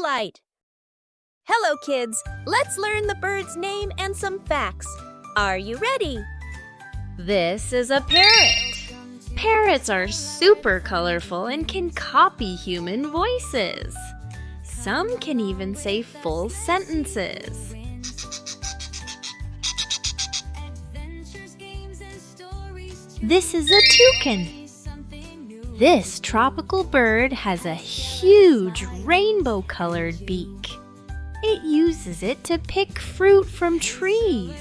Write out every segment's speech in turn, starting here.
HicElite. Hello, kids. Let's learn the bird's name and some facts. Are you ready? This is a parrot. Parrots are super colorful and can copy human voices. Some can even say full sentences. This is a toucan. This tropical bird has a huge rainbow-colored beak. It uses it to pick fruit from trees.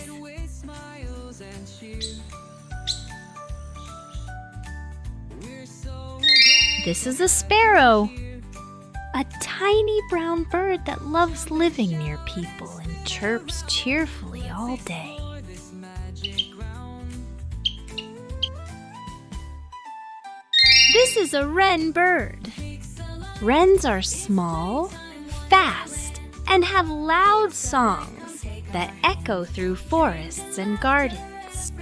This is a sparrow, a tiny brown bird that loves living near people and chirps cheerfully all day. This is a wren bird. Wrens are small, fast, and have loud songs that echo through forests and gardens.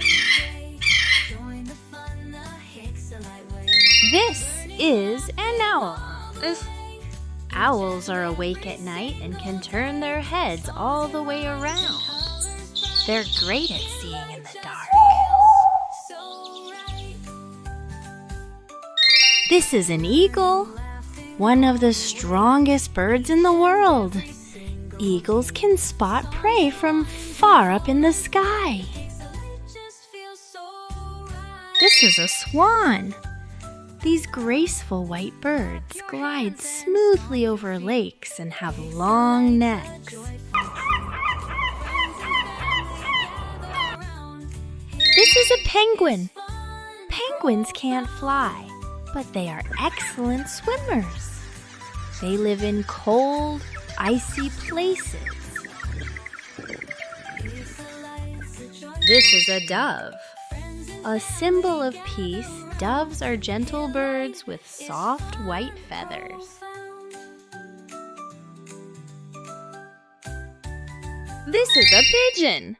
This is an owl. Owls are awake at night and can turn their heads all the way around. They're great at seeing in the dark. This is an eagle, one of the strongest birds in the world. Eagles can spot prey from far up in the sky. This is a swan. These graceful white birds glide smoothly over lakes and have long necks. This is a penguin. Penguins can't fly, but they are excellent swimmers. They live in cold, icy places. This is a dove. A symbol of peace, doves are gentle birds with soft white feathers. This is a pigeon.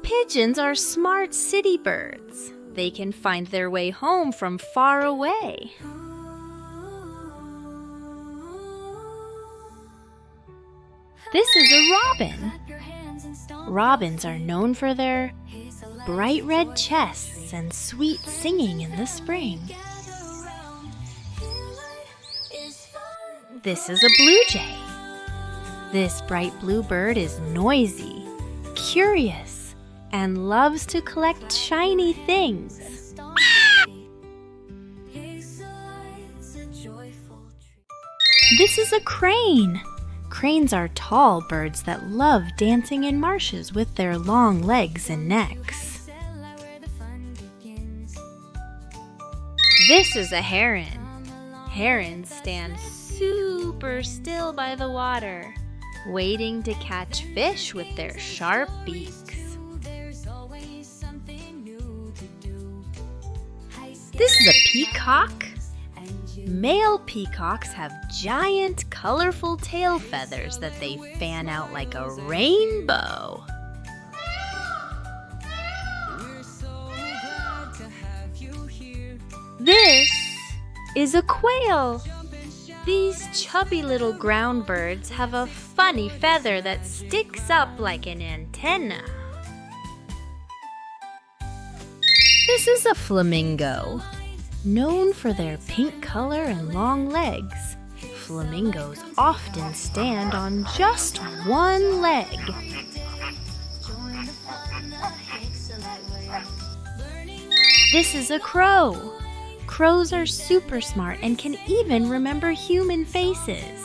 Pigeons are smart city birds. They can find their way home from far away. This is a robin. Robins are known for their bright red chests and sweet singing in the spring. This is a blue jay. This bright blue bird is noisy, curious, and loves to collect shiny things. This is a crane. Cranes are tall birds that love dancing in marshes with their long legs and necks. This is a heron. Herons stand super still by the water, waiting to catch fish with their sharp beaks. This is a peacock. Male peacocks have giant, colorful tail feathers that they fan out like a rainbow. This is a quail. These chubby little ground birds have a funny feather that sticks up like an antenna. This is a flamingo. Known for their pink color and long legs, flamingos often stand on just one leg. This is a crow. Crows are super smart and can even remember human faces.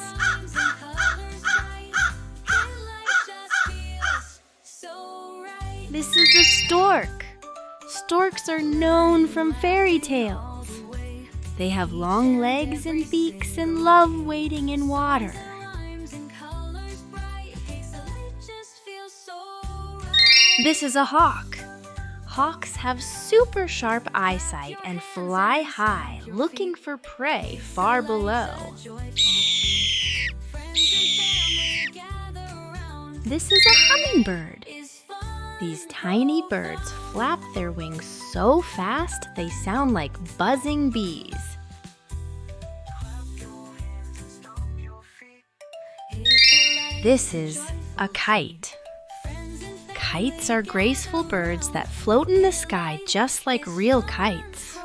This is a stork. Storks are known from fairy tales. They have long legs and beaks and love wading in water. This is a hawk. Hawks have super sharp eyesight and fly high, looking for prey far below. This is a hummingbird. These tiny birds flap their wings so fast they sound like buzzing bees. This is a kite. Kites are graceful birds that float in the sky just like real kites.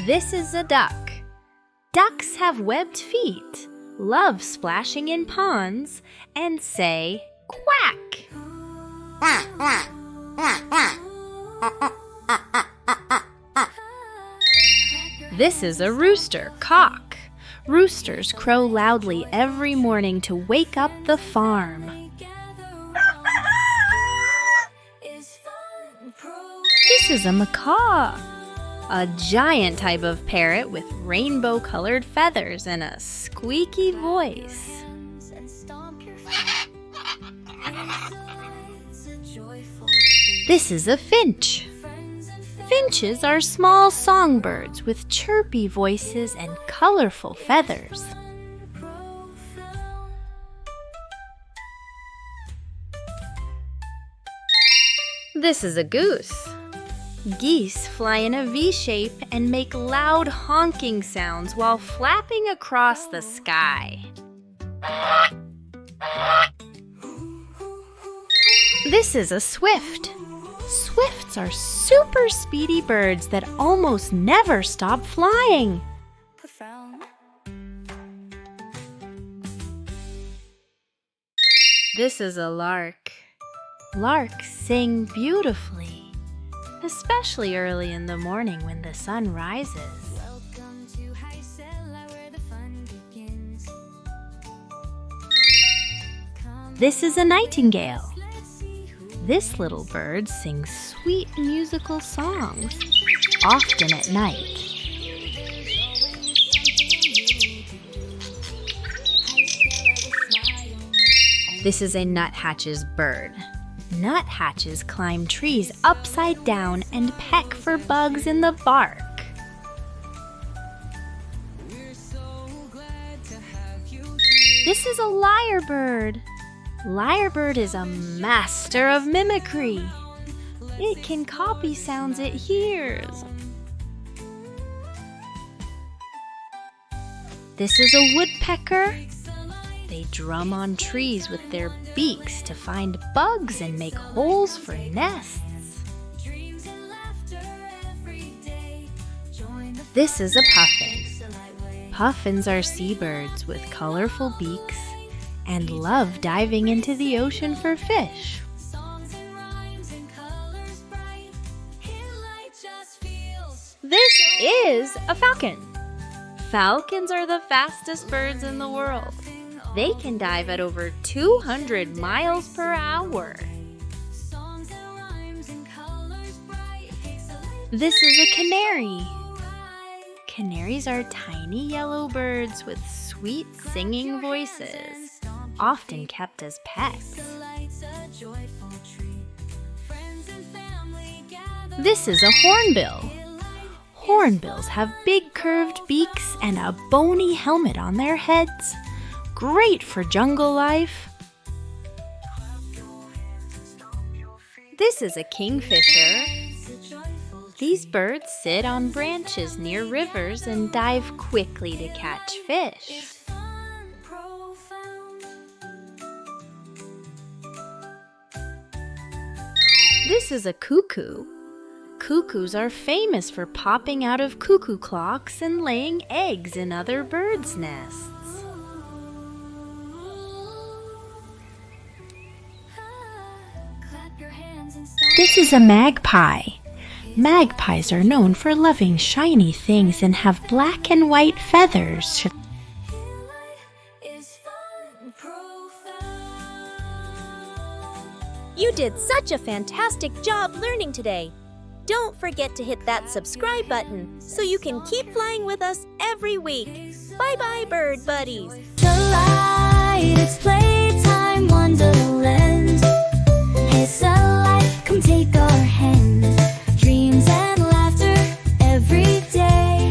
This is a duck. Ducks have webbed feet, love splashing in ponds, and say quack. This is a rooster, cock. Roosters crow loudly every morning to wake up the farm. This is a macaw, a giant type of parrot with rainbow-colored feathers and a squeaky voice. This is a finch. Finches are small songbirds with chirpy voices and colorful feathers. This is a goose. Geese fly in a V shape and make loud honking sounds while flapping across the sky. This is a swift. Swifts are super speedy birds that almost never stop flying. This is a lark. Larks sing beautifully, especially early in the morning when the sun rises. Welcome to HicElite, where the fun begins. This is a nightingale. This little bird sings sweet musical songs, often at night. This is a nuthatch's bird. Nuthatches climb trees upside down and peck for bugs in the bark. This is a lyrebird. Lyrebird is a master of mimicry. It can copy sounds it hears. This is a woodpecker. They drum on trees with their beaks to find bugs and make holes for nests. This is a puffin. Puffins are seabirds with colorful beaks and love diving into the ocean for fish. This is a falcon. Falcons are the fastest birds in the world. They can dive at over 200 miles per hour. This is a canary. Canaries are tiny yellow birds with sweet singing voices, often kept as pets. This is a hornbill. Hornbills have big curved beaks and a bony helmet on their heads. Great for jungle life. This is a kingfisher. These birds sit on branches near rivers and dive quickly to catch fish. This is a cuckoo. Cuckoos are famous for popping out of cuckoo clocks and laying eggs in other birds' nests. This is a magpie. Magpies are known for loving shiny things and have black and white feathers. You did such a fantastic job learning today. Don't forget to hit that subscribe button so you can keep flying with us every week. Bye-bye, bird buddies. HicElite, explain.